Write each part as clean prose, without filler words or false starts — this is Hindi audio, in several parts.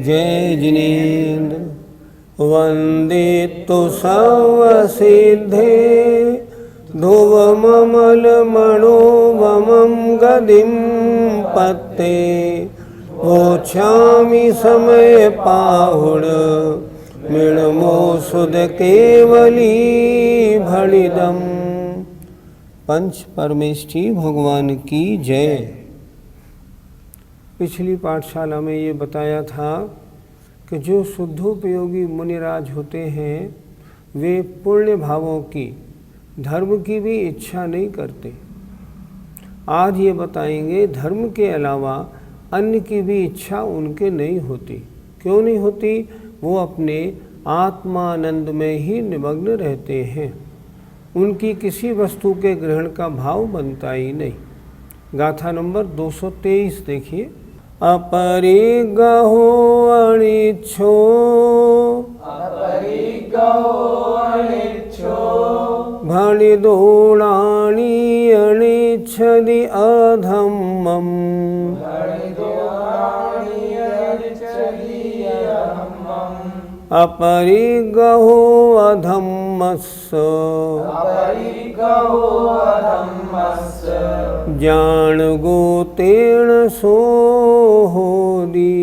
जय जिनेन्द्र। वन्दे तु सर्वसिद्धे ध्रुवममलमणोवमं गदिं पत्ते वोच्छामि समयपाहुड मृण्मोषुध केवली भणिदम्। पंच परमेष्ठी भगवान की जय। पिछली पाठशाला में ये बताया था कि जो शुद्धोपयोगी मुनिराज होते हैं वे पुण्य भावों की, धर्म की भी इच्छा नहीं करते। आज ये बताएंगे धर्म के अलावा अन्य की भी इच्छा उनके नहीं होती। क्यों नहीं होती? वो अपने आत्मानंद में ही निमग्न रहते हैं। उनकी किसी वस्तु के ग्रहण का भाव बनता ही नहीं। गाथा नंबर 223 देखिए। अपरिग्रहो अनिच्छो भणिदोणानि अनिच्छदि अधम्मम्। अपरिग्रहो अधम्मस्य ज्ञानगोतेन सोहोदि।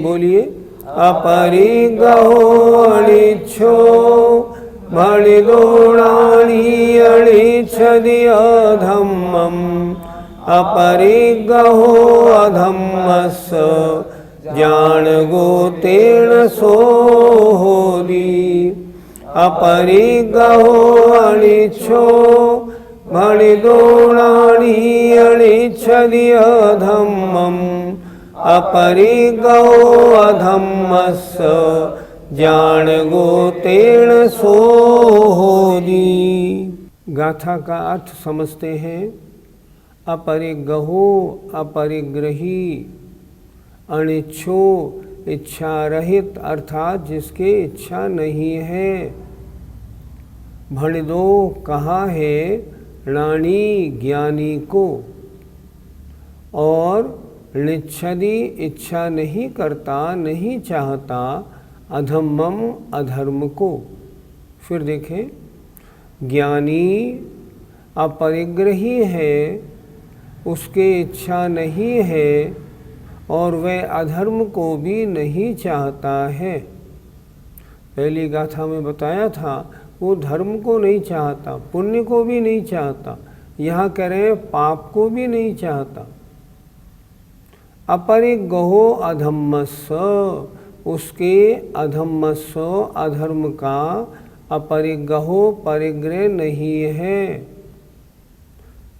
बोलिए। अपरिग्रहो अनिच्छो भणिदोणानि अनिच्छदि अधम्मम्। अपरिग्रहो अधम्मस्य ज्ञानगोतेन सोहोदि। अपरिग्रहो अनिच्छो भणिदोणानि अनिच्छदि अधम्मम्। अपरिग्रहो अधम्मस्य ज्ञानगोतेन सोहोदि। गाथा का अर्थ समझते हैं। अपरिग्रहो अपरिग्रही, अनिच्छो इच्छा रहित अर्थात जिसके इच्छा नहीं है। भणिदो कहा है रानी ज्ञानी को, और निच्छदि इच्छा नहीं करता नहीं चाहता, अधम्मम अधर्म को। फिर देखें, ज्ञानी अपरिग्रही है, उसके इच्छा नहीं है और वह अधर्म को भी नहीं चाहता है। पहली गाथा में बताया था वो धर्म को नहीं चाहता, पुण्य को भी नहीं चाहता, यहाँ कह रहे हैं पाप को भी नहीं चाहता। अपरिग्रहो अधम्मस्य, उसके अधम्मस्य अधर्म का अपरिग्रहो परिग्रह नहीं है।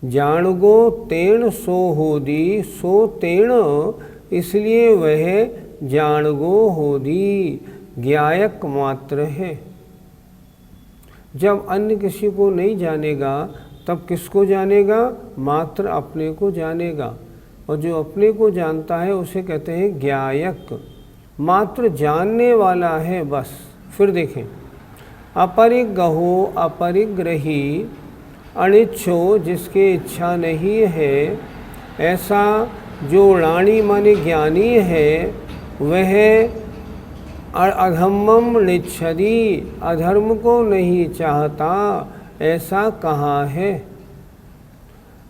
जाणगो तेण सोहोदि, सो तेण इसलिए वह जाणगो होदी ज्ञायक मात्र है। जब अन्य किसी को नहीं जानेगा तब किसको जानेगा? मात्र अपने को जानेगा। और जो अपने को जानता है उसे कहते हैं ज्ञायक, मात्र जानने वाला है बस। फिर देखें, अपरिग्रहो अपरिग्रही, अनिच्छो जिसके इच्छा नहीं है, ऐसा जो रानी माने ज्ञानी है वह अधम्मम निच्छदि, अधर्म को नहीं चाहता, ऐसा कहा है।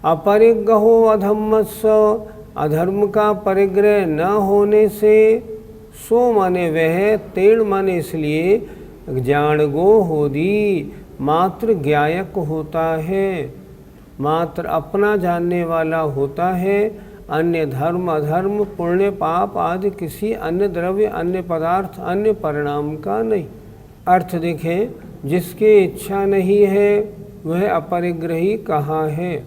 अपरिग्रहो अधम्मस्य, अधर्म का परिग्रह न होने से, सो माने वह, तेण माने इसलिए, जाणगो होदी मात्र ज्ञायक होता है, मात्र अपना जानने वाला होता है। अन्य धर्म अधर्म पुण्य पाप आदि किसी अन्य द्रव्य अन्य पदार्थ अन्य परिणाम का नहीं। अर्थ देखें, जिसकी इच्छा नहीं है वह अपरिग्रही कहा है,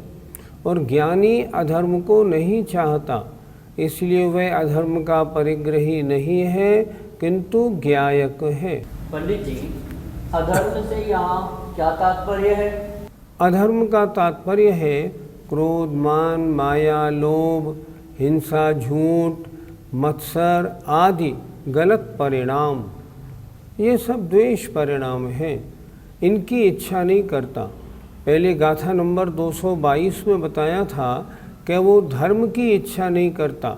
और ज्ञानी अधर्म को नहीं चाहता इसलिए वह अधर्म का परिग्रही नहीं है किंतु ज्ञायक है। पंडित जी, अधर्म से यहाँ क्या तात्पर्य है? अधर्म का तात्पर्य है क्रोध मान माया लोभ हिंसा झूठ मत्सर आदि गलत परिणाम, ये सब द्वेष परिणाम हैं। इनकी इच्छा नहीं करता। पहले गाथा नंबर 222 में बताया था कि वो धर्म की इच्छा नहीं करता,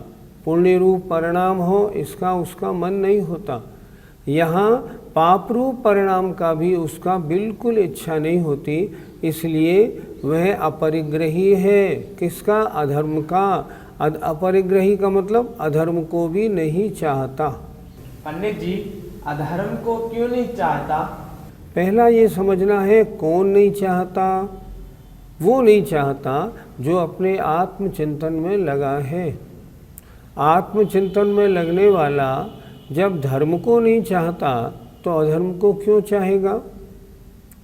पुण्य रूप परिणाम हो इसका उसका मन नहीं होता। यहाँ पाप रूप परिणाम का भी उसका बिल्कुल इच्छा नहीं होती, इसलिए वह अपरिग्रही है। किसका? अधर्म का। अपरिग्रही का मतलब अधर्म को भी नहीं चाहता। पंडित जी, अधर्म को क्यों नहीं चाहता? पहला ये समझना है कौन नहीं चाहता। वो नहीं चाहता जो अपने आत्मचिंतन में लगा है। आत्मचिंतन में लगने वाला जब धर्म को नहीं चाहता तो अधर्म को क्यों चाहेगा?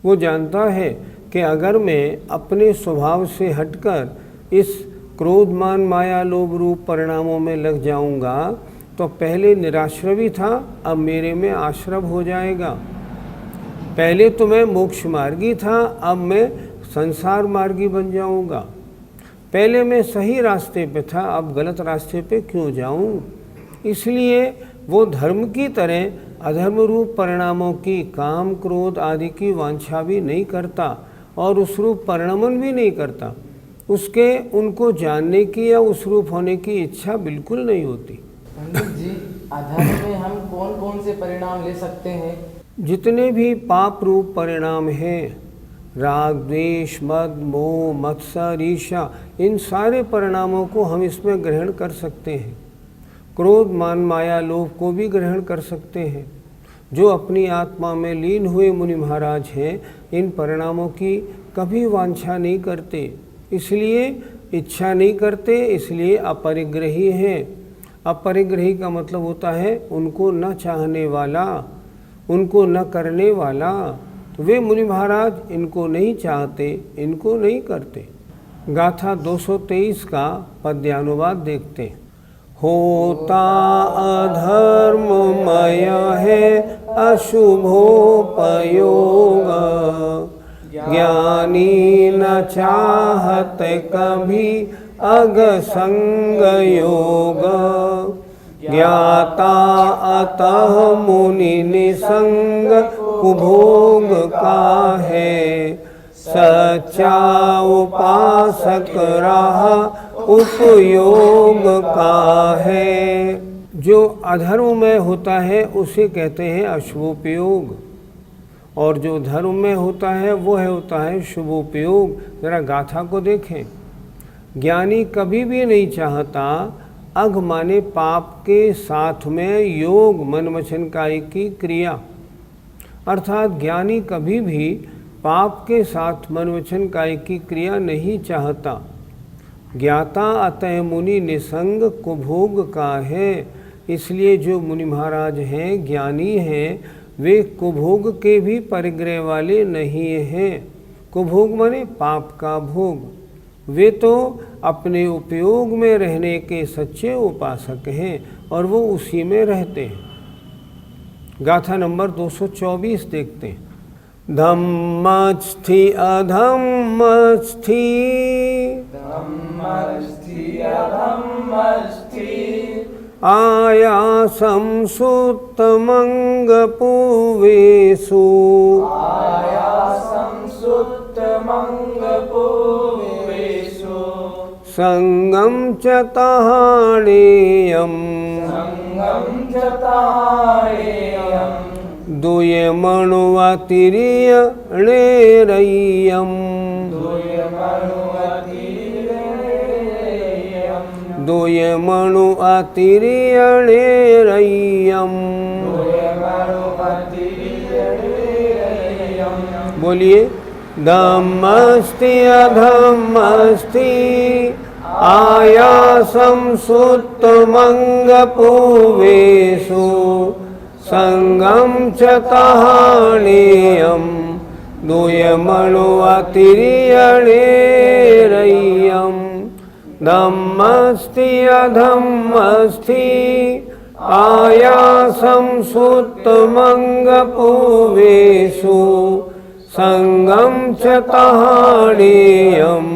वो जानता है कि अगर मैं अपने स्वभाव से हटकर इस क्रोध मान माया लोभ रूप परिणामों में लग जाऊंगा तो पहले निराश्रवी था, अब मेरे में आश्रव हो जाएगा। पहले तो मैं मोक्ष मार्गी था, अब मैं संसार मार्गी बन जाऊंगा। पहले मैं सही रास्ते पे था, अब गलत रास्ते पे क्यों जाऊं? इसलिए वो धर्म की तरह अधर्म रूप परिणामों की काम क्रोध आदि की वांछा भी नहीं करता और उस रूप परिणमन भी नहीं करता। उसके उनको जानने की या उस रूप होने की इच्छा बिल्कुल नहीं होती। पंडित जी, अधर्म में हम कौन कौन से परिणाम ले सकते हैं? जितने भी पाप रूप परिणाम हैं, राग द्वेष मद मोह मत्सर ईर्ष्या, इन सारे परिणामों को हम इसमें ग्रहण कर सकते हैं। क्रोध मान माया लोभ को भी ग्रहण कर सकते हैं। जो अपनी आत्मा में लीन हुए मुनि महाराज हैं, इन परिणामों की कभी वांछा नहीं करते, इसलिए इच्छा नहीं करते, इसलिए अपरिग्रही हैं। अपरिग्रही का मतलब होता है उनको न चाहने वाला, उनको न करने वाला। तो वे मुनि महाराज इनको नहीं चाहते, इनको नहीं करते। गाथा 223 का पद्यानुवाद देखते हैं। होता अधर्ममय है अशुभोपयोग, ज्ञानी न चाहत कभी अग संग योग, ज्ञाता अतः मुनि निसंग कुभोग का है, सच्चा उपासक रहा उपयोग का है। जो अधर्म में होता है उसे कहते हैं अशुभोपयोग, और जो धर्म में होता है वो होता है शुभोपयोग। जरा गाथा को देखें। ज्ञानी कभी भी नहीं चाहता अघ माने पाप के साथ में योग मन वचन काय की क्रिया, अर्थात ज्ञानी कभी भी पाप के साथ मन वचन काय की क्रिया नहीं चाहता। ज्ञाता अतः मुनि निसंग कुभोग का है, इसलिए जो मुनि महाराज हैं ज्ञानी हैं वे कुभोग के भी परिग्रह वाले नहीं हैं। कुभोग माने पाप का भोग। वे तो अपने उपयोग में रहने के सच्चे उपासक हैं और वो उसी में रहते हैं। गाथा नंबर 224 देखते हैं। धम्मस्थि अधम्मस्थि, धम्मस्थि अधम्मस्थि, आयासं सुत्तमंग पूवेषु, आयासं सुत्तमंग पूवेषु, संगम च ताहाणेयम्, संगम च ताहाणेयम्, दुयमणुवतिर्यणेरय्यम्, दुयमणु अतिर्यणेरय्यम्। बोलिए। धम्मस्ति अधम्मस्ति, आयासं सुत्तमंग पूवेषु, संगम च ताहाणेयम्, दुयमणु अतिर्यणेरय्यम्। धम्मस्ति अधम्मस्ति, आयासं सुत्तमंग पूवेषु, संगम च ताहाणेयम्,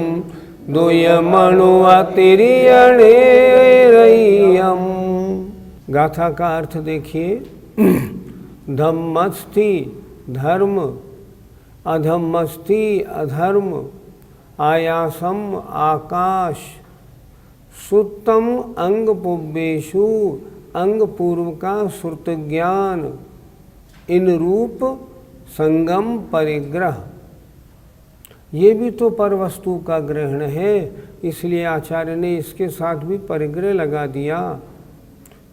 दुयमणु अतिर्यणेरय्यम्। गाथा का अर्थ देखिए। धम्मस्थि धर्म, अधम्मस्थि अधर्म, आयासम आकाश, सुत्तम अंग पुब्बेशु, अंग पूर्व का श्रुत ज्ञान, इन रूप संगम परिग्रह, ये भी तो पर वस्तु का ग्रहण है, इसलिए आचार्य ने इसके साथ भी परिग्रह लगा दिया।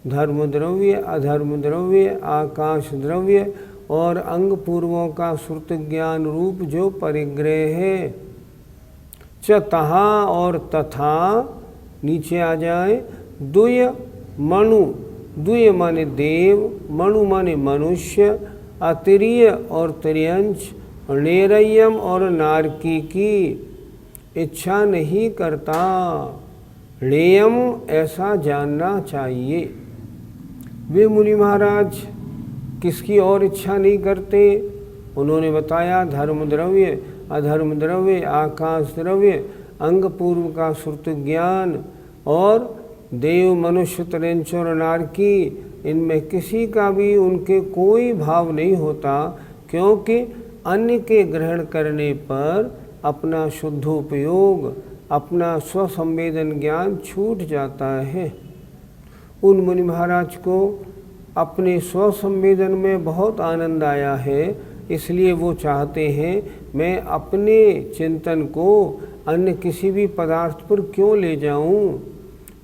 धर्म द्रव्य, अधर्म द्रव्य, आकाश द्रव्य और अंग पूर्वों का श्रुत ज्ञान रूप जो परिग्रह है। च तहा और तथा, नीचे आ जाए, द्वय मनु, द्वय माने देव, मनु माने मनुष्य, अतिरिय और त्रियंश, नेरयम और नारकी की इच्छा नहीं करता। लेयम ऐसा जानना चाहिए। वे मुनि महाराज किसकी और इच्छा नहीं करते? उन्होंने बताया धर्म द्रव्य, अधर्म द्रव्य, आकाश द्रव्य, अंग पूर्व का श्रुत ज्ञान और देव मनुष्य त्रियंश और नारकी, इनमें किसी का भी उनके कोई भाव नहीं होता, क्योंकि अन्य के ग्रहण करने पर अपना शुद्धोपयोग, अपना स्वसंवेदन ज्ञान छूट जाता है। उन मुनि महाराज को अपने स्वसंवेदन में बहुत आनंद आया है, इसलिए वो चाहते हैं मैं अपने चिंतन को अन्य किसी भी पदार्थ पर क्यों ले जाऊं,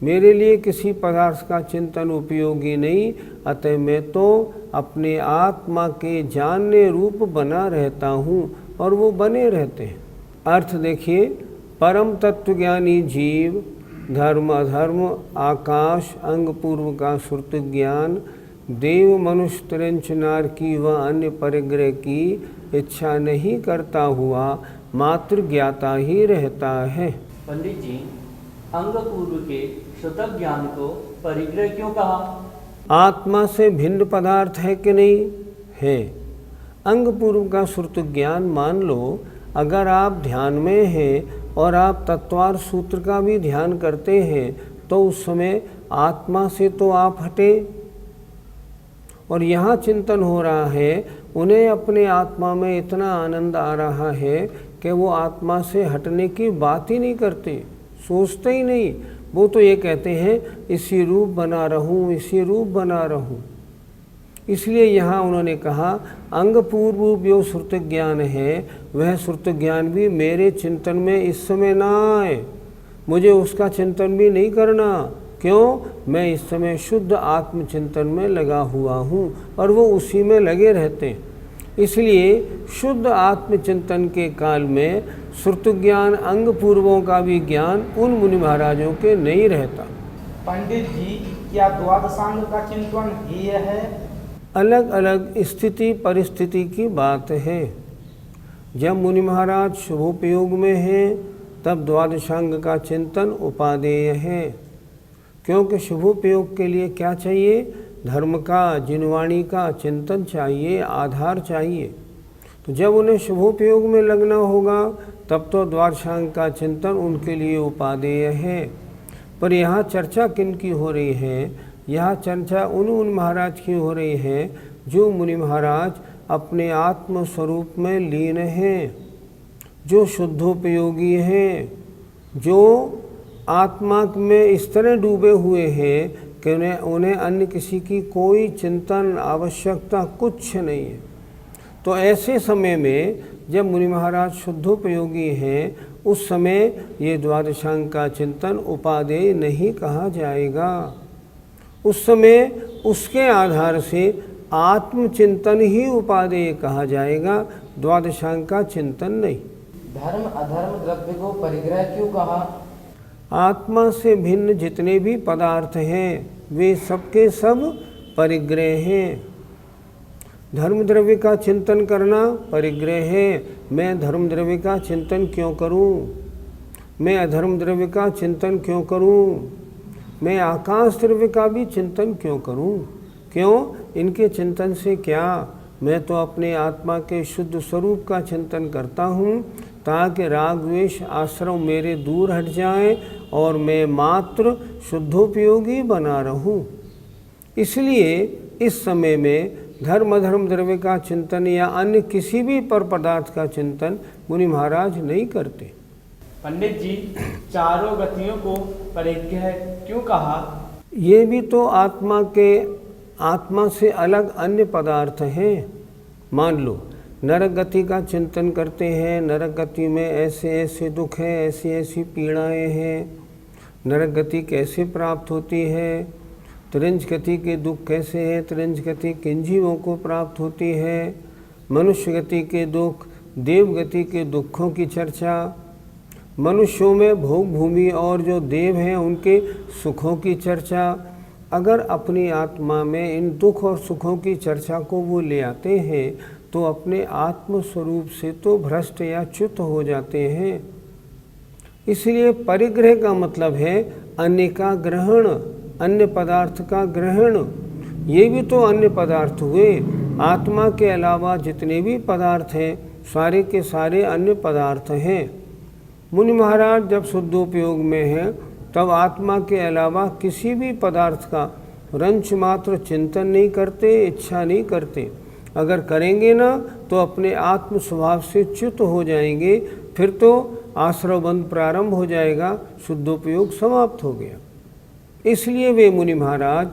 मेरे लिए किसी पदार्थ का चिंतन उपयोगी नहीं, अतः मैं तो अपने आत्मा के जानने रूप बना रहता हूँ, और वो बने रहते हैं। अर्थ देखिए, परम तत्वज्ञानी जीव धर्म अधर्म, आकाश, अंग पूर्व का श्रुत ज्ञान, देव मनुष्य त्रियंश नारकी व अन्य परिग्रह की इच्छा नहीं करता हुआ मात्र ज्ञाता ही रहता है। पंडित जी, अंग पूर्व के श्रुत ज्ञान को परिग्रह क्यों कहा? आत्मा से भिन्न पदार्थ है कि नहीं है। अंग पूर्व का श्रुत ज्ञान, मान लो अगर आप ध्यान में हैं और आप तत्वार सूत्र का भी ध्यान करते हैं, तो उस समय आत्मा से तो आप हटे, और यहाँ चिंतन हो रहा है, उन्हें अपने आत्मा में इतना आनंद आ रहा है कि वो आत्मा से हटने की बात ही नहीं करते, सोचते ही नहीं। वो तो ये कहते हैं इसी रूप बना रहूं, इसी रूप बना रहूं। इसलिए यहाँ उन्होंने कहा अंग पूर्व जो श्रुत ज्ञान है, वह श्रुत ज्ञान भी मेरे चिंतन में इस समय ना आए, मुझे उसका चिंतन भी नहीं करना। क्यों? मैं इस समय शुद्ध आत्मचिंतन में लगा हुआ हूँ, और वो उसी में लगे रहते हैं। इसलिए शुद्ध आत्मचिंतन के काल में श्रुत ज्ञान, अंग पूर्वों का भी ज्ञान उन मुनि महाराजों के नहीं रहता। पंडित जी, क्या द्वादशांग का चिंतन ही है? अलग अलग स्थिति परिस्थिति की बात है। जब मुनि महाराज शुभोपयोग में हैं, तब द्वादशांग का चिंतन उपादेय है, क्योंकि शुभोपयोग के लिए क्या चाहिए? धर्म का, जिनवाणी का चिंतन चाहिए, आधार चाहिए। तो जब उन्हें शुभोपयोग में लगना होगा, तब तो द्वादशांग का चिंतन उनके लिए उपादेय है। पर यहाँ चर्चा किन की हो रही है? यहाँ चर्चा उन महाराज की हो रही है जो मुनि महाराज अपने आत्म स्वरूप में लीन हैं, जो शुद्धोपयोगी हैं, जो आत्मा में इस तरह डूबे हुए हैं कि उन्हें अन्य किसी की कोई चिंतन आवश्यकता कुछ नहीं है। तो ऐसे समय में जब मुनि महाराज शुद्धोपयोगी हैं, उस समय ये द्वादशांग का चिंतन उपादेय नहीं कहा जाएगा। उस समय उसके आधार से आत्मचिंतन ही उपादेय कहा जाएगा, द्वादशांग का चिंतन नहीं। धर्म अधर्म द्रव्य को परिग्रह क्यों कहा? आत्मा से भिन्न जितने भी पदार्थ हैं, वे सबके सब परिग्रह हैं। धर्म द्रव्य का चिंतन करना परिग्रह है। मैं धर्म द्रव्य का चिंतन क्यों करूं? मैं अधर्म द्रव्य का चिंतन क्यों करूं? मैं आकाश द्रव्य का भी चिंतन क्यों करूं? क्यों? इनके चिंतन से क्या? मैं तो अपने आत्मा के शुद्ध स्वरूप का चिंतन करता हूँ, ताकि राग द्वेष आश्रम मेरे दूर हट जाएं और मैं मात्र शुद्धोपयोगी बना रहूं। इसलिए इस समय में धर्म अधर्म द्रव्य का चिंतन या अन्य किसी भी पर पदार्थ का चिंतन मुनि महाराज नहीं करते। पंडित जी, चारों गतियों को परिग्रह क्यों कहा? ये भी तो आत्मा से अलग अन्य पदार्थ हैं। मान लो नरक गति का चिंतन करते हैं, नरक गति में ऐसे ऐसे दुख हैं, ऐसी ऐसी पीड़ाएं हैं, नरक गति कैसे प्राप्त होती है, त्रिंज गति के दुख कैसे हैं, त्रिंज गति किन जीवों को प्राप्त होती है, मनुष्य गति के दुख, देव गति के दुखों की चर्चा, मनुष्यों में भोग भूमि और जो देव हैं उनके सुखों की चर्चा। अगर अपनी आत्मा में इन दुख और सुखों की चर्चा को वो ले आते हैं तो अपने आत्म स्वरूप से तो भ्रष्ट या च्युत हो जाते हैं। इसलिए परिग्रह का मतलब है अन्य का ग्रहण, अन्य पदार्थ का ग्रहण। ये भी तो अन्य पदार्थ हुए। आत्मा के अलावा जितने भी पदार्थ हैं सारे के सारे अन्य पदार्थ हैं। मुनि महाराज जब शुद्धोपयोग में हैं तब आत्मा के अलावा किसी भी पदार्थ का रंच मात्र चिंतन नहीं करते, इच्छा नहीं करते। अगर करेंगे ना तो अपने आत्म स्वभाव से च्युत हो जाएंगे, फिर तो आश्रव बंध प्रारंभ हो जाएगा, शुद्धोपयोग समाप्त हो गया। इसलिए वे मुनि महाराज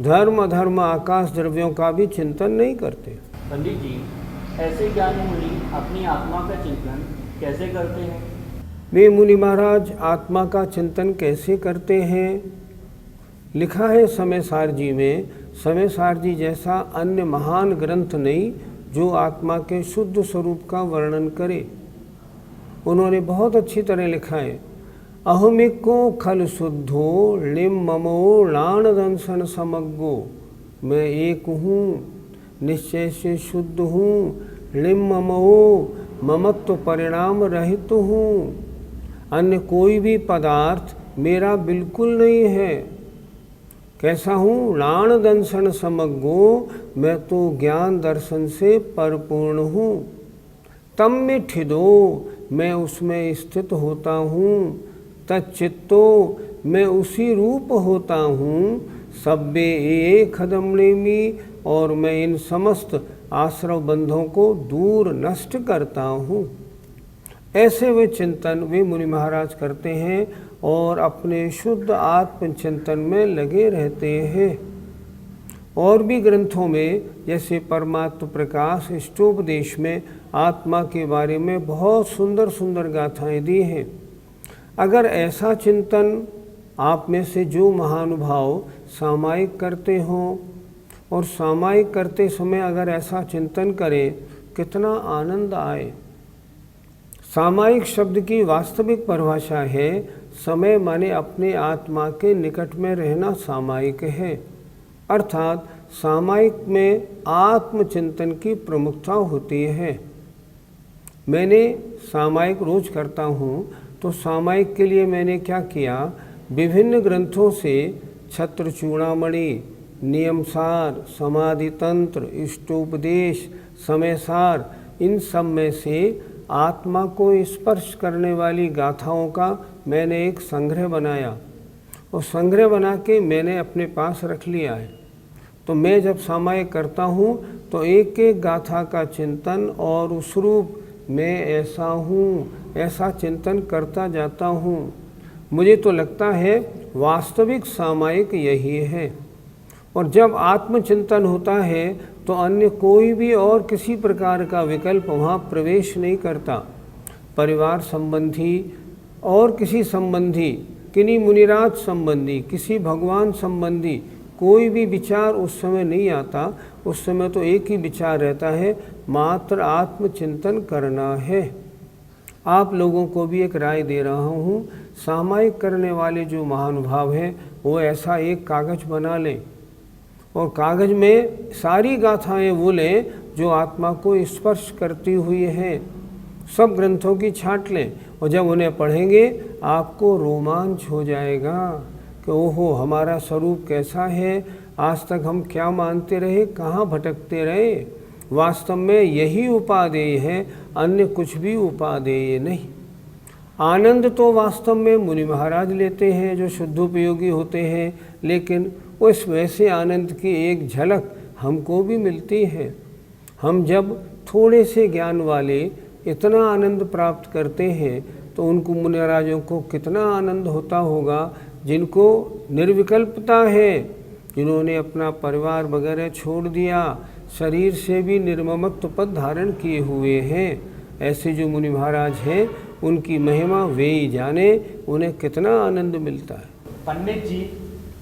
धर्म अधर्म आकाश द्रव्यों का भी चिंतन नहीं करते। पंडित जी, ऐसे ज्ञानी मुनि अपनी आत्मा का चिंतन कैसे करते हैं? वे मुनि महाराज आत्मा का चिंतन कैसे करते हैं? लिखा है समय सार जी में। समय सार जी जैसा अन्य महान ग्रंथ नहीं जो आत्मा के शुद्ध स्वरूप का वर्णन करे। उन्होंने बहुत अच्छी तरह लिखा है, अहमिको खल शुद्धो लिम ममो लाण दंसन समग्गो। मैं एक हूँ, निश्चय से शुद्ध हूँ, लिम ममो ममत्व परिणाम रहित हूँ। अन्य कोई भी पदार्थ मेरा बिल्कुल नहीं है। कैसा हूँ? लाण दंसन समग्गो, मैं तो ज्ञान दर्शन से परिपूर्ण हूँ। तम में ठिदो, मैं उसमें स्थित होता हूँ। तच्चित्तो, मैं उसी रूप होता हूँ। सब्बे एक खदमनेमी, और मैं इन समस्त आश्रव बंधों को दूर नष्ट करता हूँ। ऐसे वे चिंतन वे मुनि महाराज करते हैं और अपने शुद्ध आत्मचिंतन में लगे रहते हैं। और भी ग्रंथों में जैसे परमात्म प्रकाश इष्टोपदेश में आत्मा के बारे में बहुत सुंदर सुंदर गाथाएं दी हैं। अगर ऐसा चिंतन आप में से जो महानुभाव सामायिक करते हों और सामायिक करते समय अगर ऐसा चिंतन करें, कितना आनंद आए। सामायिक शब्द की वास्तविक परिभाषा है समय माने अपने आत्मा के निकट में रहना सामायिक है। अर्थात सामायिक में आत्मचिंतन की प्रमुखता होती है। मैंने सामायिक रोज करता हूँ, तो सामायिक के लिए मैंने क्या किया, विभिन्न ग्रंथों से छत्र चूड़ामणि, नियमसार, समाधि तंत्र, इष्टोपदेश, समयसार, इन सब में से आत्मा को स्पर्श करने वाली गाथाओं का मैंने एक संग्रह बनाया और संग्रह बना के मैंने अपने पास रख लिया है। तो मैं जब सामायिक करता हूँ तो एक एक गाथा का चिंतन और उस रूप मैं ऐसा हूँ ऐसा चिंतन करता जाता हूँ। मुझे तो लगता है वास्तविक सामायिक यही है। और जब आत्मचिंतन होता है तो अन्य कोई भी और किसी प्रकार का विकल्प वहाँ प्रवेश नहीं करता। परिवार संबंधी और किसी संबंधी, किन्हीं मुनिराज संबंधी, किसी भगवान संबंधी कोई भी विचार उस समय नहीं आता। उस समय तो एक ही विचार रहता है, मात्र आत्मचिंतन करना है। आप लोगों को भी एक राय दे रहा हूँ, सामायिक करने वाले जो महानुभाव हैं वो ऐसा एक कागज बना लें और कागज में सारी गाथाएं वो लें जो आत्मा को स्पर्श करती हुई हैं। सब ग्रंथों की छांट लें और जब उन्हें पढ़ेंगे आपको रोमांच हो जाएगा कि ओहो हमारा स्वरूप कैसा है, आज तक हम क्या मानते रहे, कहाँ भटकते रहे। वास्तव में यही उपादेय है, अन्य कुछ भी उपादेय नहीं। आनंद तो वास्तव में मुनि महाराज लेते हैं जो शुद्धोपयोगी होते हैं, लेकिन उस वैसे आनंद की एक झलक हमको भी मिलती है। हम जब थोड़े से ज्ञान वाले इतना आनंद प्राप्त करते हैं तो उनको मुनिराजों को कितना आनंद होता होगा, जिनको निर्विकल्पता है, जिन्होंने अपना परिवार वगैरह छोड़ दिया, शरीर से भी निर्ममत्व पद धारण किए हुए हैं। ऐसे जो मुनि महाराज हैं उनकी महिमा वे ही जाने, उन्हें कितना आनंद मिलता है। पंडित जी,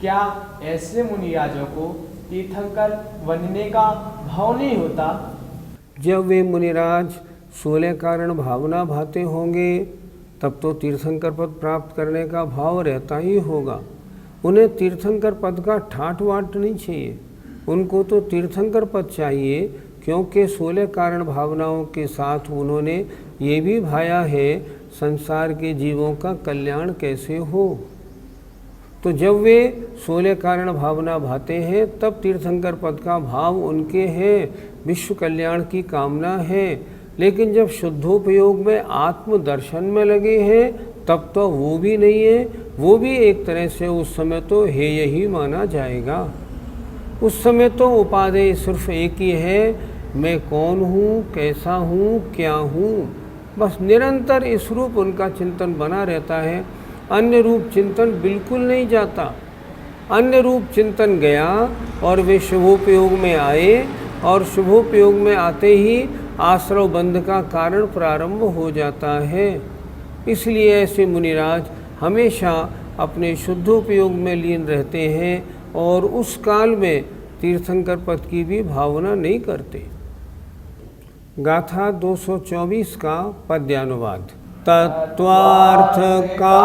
क्या ऐसे मुनिराजों को तीर्थंकर बनने का भाव नहीं होता? जब वे मुनिराज 16 कारण भावना भाते होंगे तब तो तीर्थंकर पद प्राप्त करने का भाव रहता ही होगा। उन्हें तीर्थंकर पद का ठाट वाट नहीं चाहिए, उनको तो तीर्थंकर पद चाहिए, क्योंकि 16 कारण भावनाओं के साथ उन्होंने ये भी भाया है संसार के जीवों का कल्याण कैसे हो। तो जब वे 16 कारण भावना भाते हैं तब तीर्थंकर पद का भाव उनके हैं, विश्व कल्याण की कामना है। लेकिन जब शुद्धोपयोग में आत्मदर्शन में लगे हैं तब तो वो भी नहीं है, वो भी एक तरह से उस समय तो है यही माना जाएगा। उस समय तो उपादेय सिर्फ एक ही है, मैं कौन हूँ, कैसा हूँ, क्या हूँ। बस निरंतर इस रूप उनका चिंतन बना रहता है, अन्य रूप चिंतन बिल्कुल नहीं जाता। अन्य रूप चिंतन गया और वे शुभोपयोग में आए, और शुभोपयोग में आते ही आश्रव बंध का कारण प्रारंभ हो जाता है। इसलिए ऐसे मुनिराज हमेशा अपने शुद्धोपयोग में लीन रहते हैं और उस काल में तीर्थंकर पद की भी भावना नहीं करते। गाथा 224 का पद्यानुवाद। तत्वार्थ का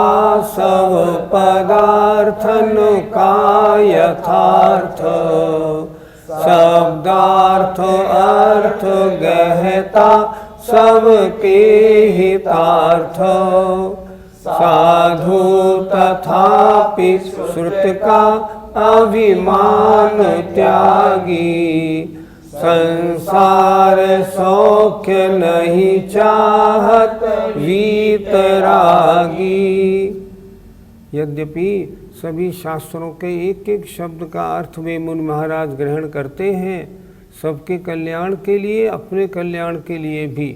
सब पदार्थन का यथार्थ, शब्दार्थ अर्थ गहता सबके हितार्थ, साधु तथापि श्रुत का अभिमान त्यागी, संसार सौख्य नहीं चाहत वीतरागी। यद्यपि सभी शास्त्रों के एक एक शब्द का अर्थ वे मुनि महाराज ग्रहण करते हैं, सबके कल्याण के लिए, अपने कल्याण के लिए भी,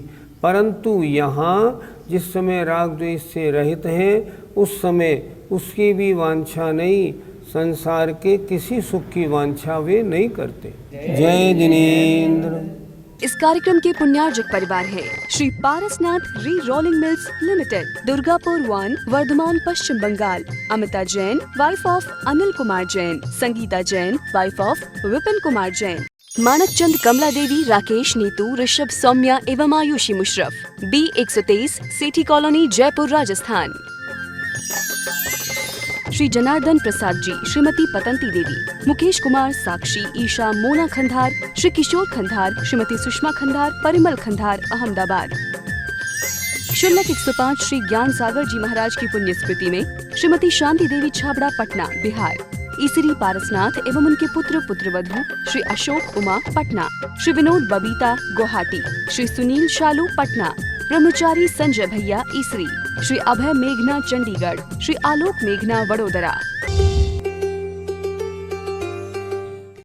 परंतु यहाँ जिस समय राग द्वेष से रहित हैं उस समय उसकी भी वांछा नहीं, संसार के किसी सुख की वांछा वे नहीं करते। जय जिनेंद्र। इस कार्यक्रम के पुण्यार्जक परिवार है Shri Parasnath re rolling mills limited, Durgapur 1, Bardhaman, Paschim Bangal. Amita Jain, wife of Anil Kumar Jain. Sangeeta Jain, wife of Vipin Kumar Jain. Manak Chand, Kamla Devi, Rakesh, Neetu, Rishabh, Saumya एवं आयुषी मुशरफ। B123, Sethi colony, Jaipur, Rajasthan. श्री जनार्दन प्रसाद जी, श्रीमती पतंती देवी, मुकेश कुमार, साक्षी, ईशा, मोना खंधार, श्री किशोर खंधार, श्रीमती सुषमा खंधार, परिमल खंधार, अहमदाबाद। शुल्लक 105 श्री ज्ञान सागर जी महाराज की पुण्य स्मृति में श्रीमती शांति देवी छाबड़ा, पटना, बिहार। ईसरी पारसनाथ एवं उनके पुत्र पुत्रवधू श्री अशोक उमा, पटना। श्री विनोद बबीता, गुवाहाटी। श्री सुनील शालू, पटना। ब्रह्मचारी संजय भैया, ईसरी। श्री अभय मेघना, चंडीगढ़। श्री आलोक मेघना, वडोदरा।